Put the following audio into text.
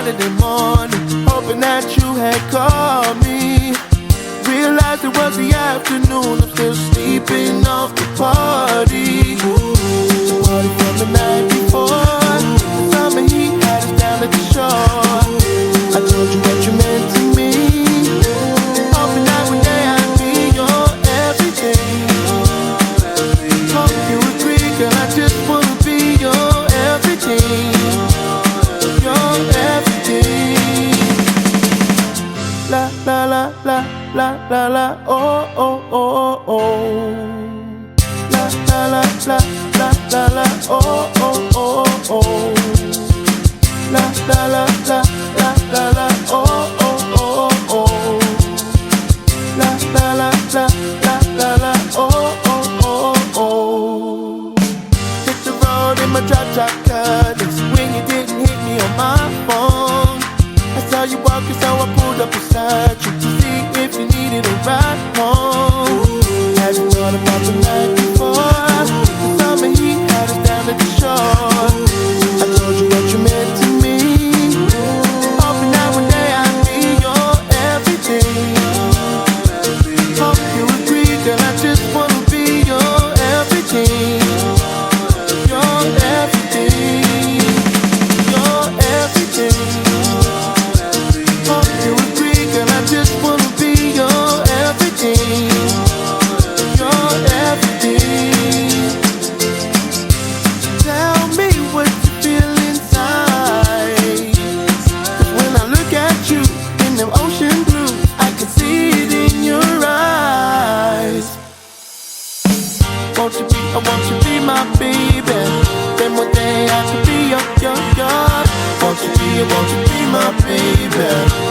Saturday morning, hoping that you had called me. Realized it was the afternoon, I'm still sleeping off the party. The party from the night before, the summer heat had us down at the shore. I told you what you meant to me, hoping that one day I'd be your everything. Hope you agree, girl, I just wanna be your everything. Your everything. La la la la la la la, oh oh oh oh. La la la la la la la, oh oh oh oh. La la la la la la la, oh oh oh oh. La la la la la la la, oh oh oh oh. Hit the road in my drop-top colors when you didn't hit me on my phone. I saw you walking, so I pulled up beside you to see if you needed a ride home. Had you thought about the night before? The summer heat had us down at the shore. I told you what you meant to me, hoping that one day I'd be your everything. Hope you agree, girl, I just wanna be your everything. Your everything. Your everything. Hope you agree, girl, I just wanna be your everything. Your everything. Tell me what you feel inside, 'cause when I look at you in them ocean blue, I can see it in your eyes. Won't you be my baby? Then one day I could be your. Won't you be my baby?